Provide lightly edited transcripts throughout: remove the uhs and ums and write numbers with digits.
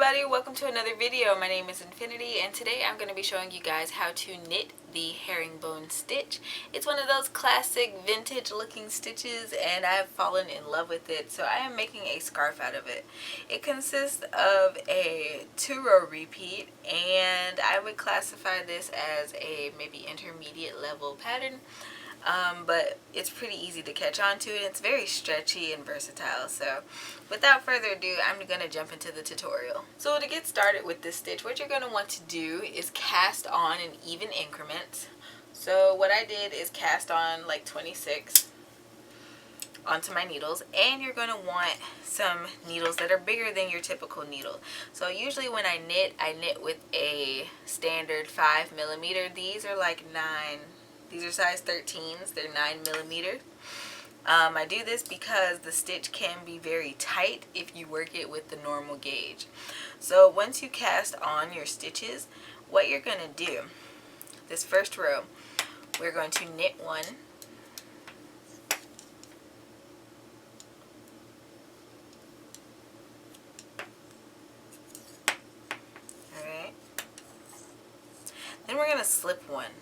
everybody, welcome to another video. My name is Infiniti and today I'm going to be showing you guys how to knit the herringbone stitch. It's one of those classic vintage looking stitches and I've fallen in love with it, so I am making a scarf out of it. It consists of a 2-row repeat and I would classify this as a maybe intermediate level pattern. But it's pretty easy to catch on to, and it's very stretchy and versatile. So without further ado, I'm going to jump into the tutorial. So to get started with this stitch, what you're going to want to do is cast on in even increments. So what I did is cast on like 26 onto my needles, and you're going to want some needles that are bigger than your typical needle. So usually when I knit with a standard 5mm. These are like 9. These are size 13s, they're 9mm. I do this because the stitch can be very tight if you work it with the normal gauge. So once you cast on your stitches, what you're going to do, this first row, we're going to knit one. Alright. Then we're going to slip one.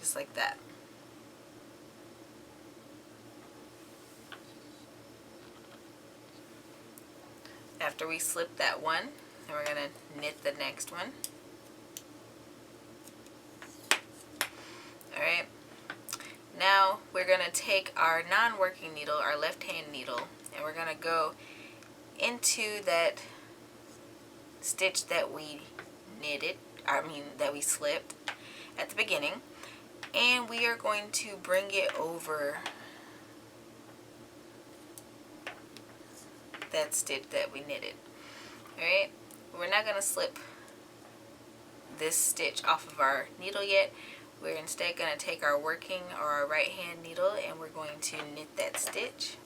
Just like that. After we slip that one, then we're going to knit the next one. Alright. Now we're going to take our non-working needle, our left hand needle, and we're going to go into that stitch that we that we slipped at the beginning. And we are going to bring it over that stitch that we knitted. Alright, we're not going to slip this stitch off of our needle yet. We're instead going to take our working or our right hand needle and we're going to knit that stitch.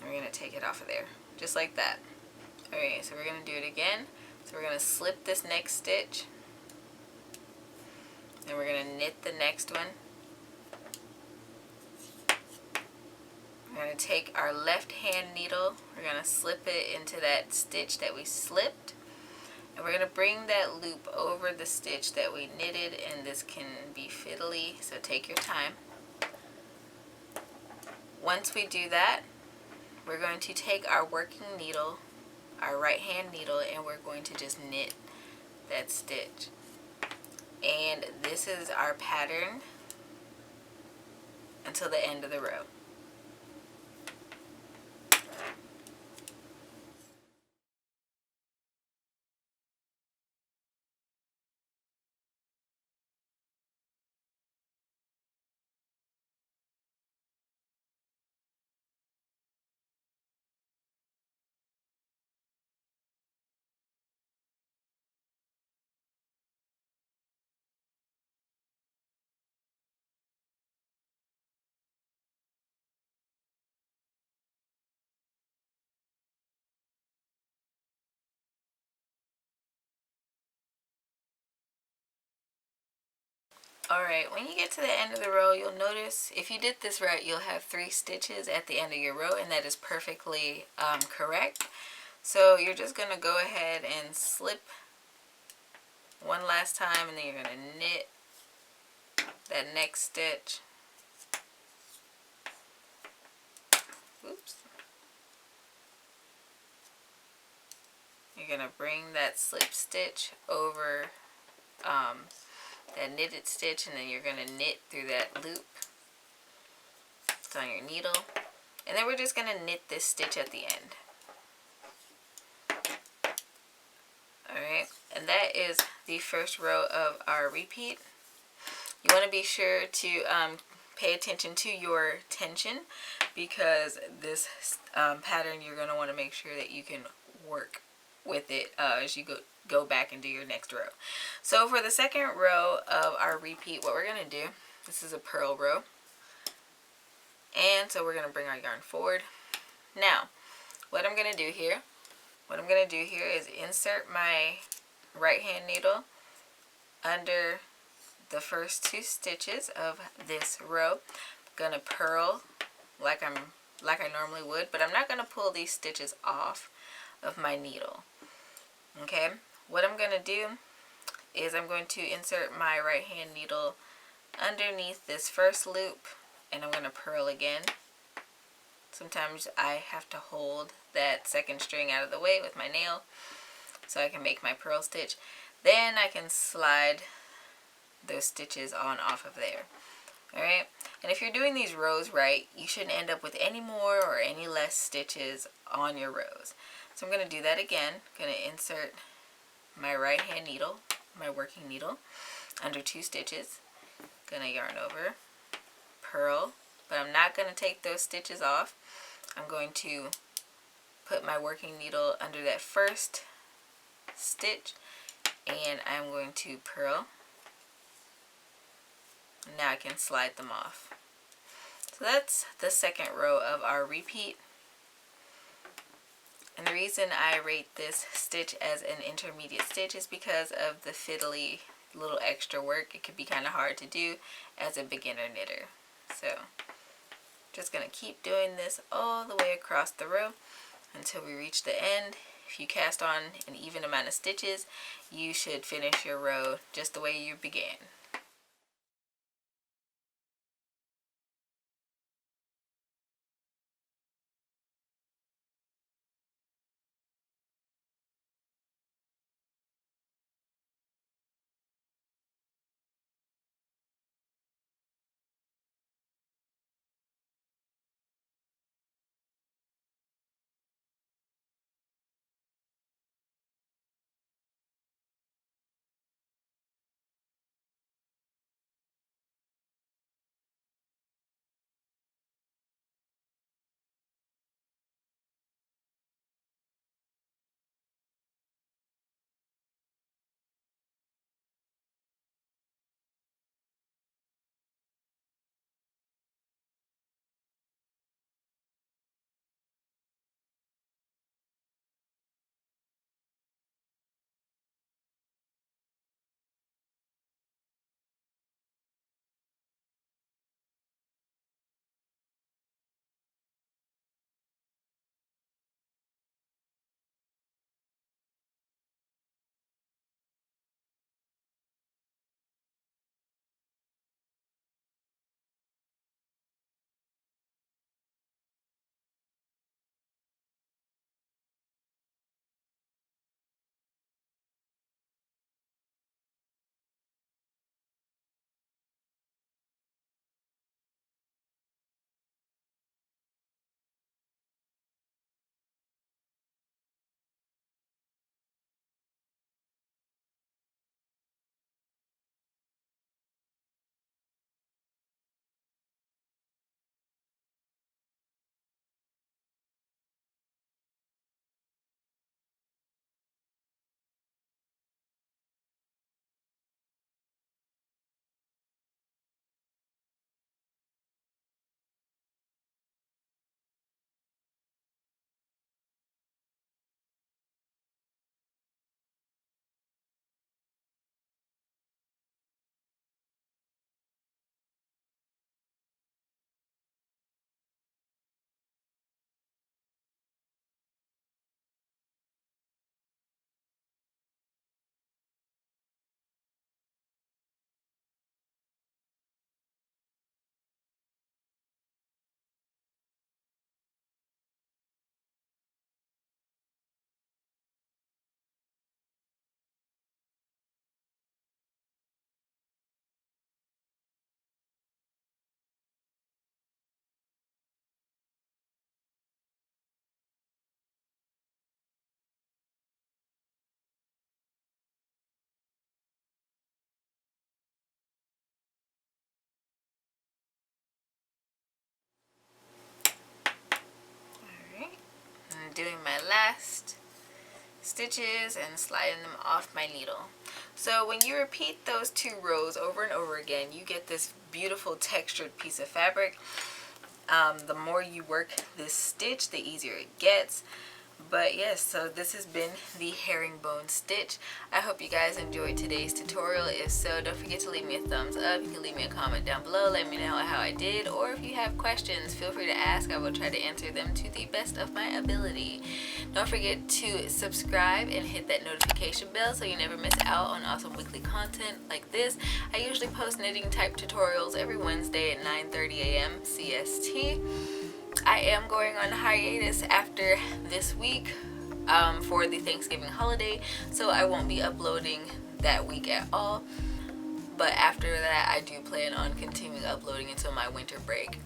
We're going to take it off of there, just like that. Alright, so we're going to do it again. So we're going to slip this next stitch. And we're going to knit the next one. We're going to take our left hand needle, we're going to slip it into that stitch that we slipped, and we're going to bring that loop over the stitch that we knitted, and this can be fiddly, so take your time. Once we do that, we're going to take our working needle, our right hand needle, and we're going to just knit that stitch. And this is our pattern until the end of the row. Alright, when you get to the end of the row, you'll notice, if you did this right, you'll have 3 stitches at the end of your row, and that is perfectly correct. So you're just going to go ahead and slip one last time, and then you're going to knit that next stitch. Oops. You're going to bring that slip stitch over that knitted stitch, and then you're going to knit through that loop. It's on your needle, and then we're just going to knit this stitch at the end. Alright, and that is the first row of our repeat. You want to be sure to pay attention to your tension, because this pattern, you're going to want to make sure that you can work with it as you go back and do your next row. So for the second row of our repeat, what we're going to do, this is a purl row, and so we're going to bring our yarn forward. Now what I'm going to do here is insert my right hand needle under the first 2 stitches of this row. I'm going to purl like I'm like I normally would, but I'm not going to pull these stitches off of my needle. Okay, what I'm going to do is I'm going to insert my right hand needle underneath this first loop, and I'm going to purl again. Sometimes I have to hold that second string out of the way with my nail so I can make my purl stitch. Then I can slide those stitches on off of there. Alright, and if you're doing these rows right, you shouldn't end up with any more or any less stitches on your rows. So I'm going to do that again. I'm going to insert my right hand needle, my working needle, under 2 stitches. Going to yarn over, purl, but I'm not going to take those stitches off. I'm going to put my working needle under that first stitch, and I'm going to purl. Now I can slide them off. So that's the second row of our repeat. And the reason I rate this stitch as an intermediate stitch is because of the fiddly little extra work. It could be kind of hard to do as a beginner knitter. So just going to keep doing this all the way across the row until we reach the end. If you cast on an even amount of stitches, you should finish your row just the way you began. Doing my last stitches and sliding them off my needle. So when you repeat those 2 rows over and over again, you get this beautiful textured piece of fabric. The more you work this stitch, the easier it gets. But yes, so this has been the herringbone stitch. I hope you guys enjoyed today's tutorial. If so, don't forget to leave me a thumbs up. You can leave me a comment down below, let me know how I did, or if you have questions, feel free to ask. I will try to answer them to the best of my ability. Don't forget to subscribe and hit that notification bell so you never miss out on awesome weekly content like this. I usually post knitting type tutorials every Wednesday at 9:30 a.m. CST. I am going on hiatus after this week for the Thanksgiving holiday, so I won't be uploading that week at all. But after that, I do plan on continuing uploading until my winter break.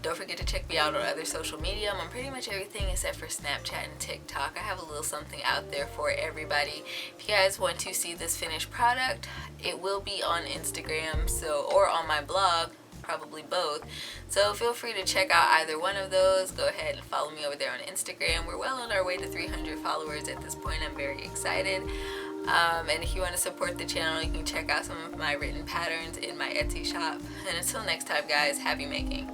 Don't forget to check me out on other social media. I'm on pretty much everything except for Snapchat and TikTok. I have a little something out there for everybody. If you guys want to see this finished product, it will be on Instagram, or on my blog. Probably both, so feel free to check out either one of those. Go ahead and follow me over there on Instagram. We're well on our way to 300 followers at this point. I'm very excited, and if you want to support the channel, you can check out some of my written patterns in my Etsy shop. And until next time, guys, happy making.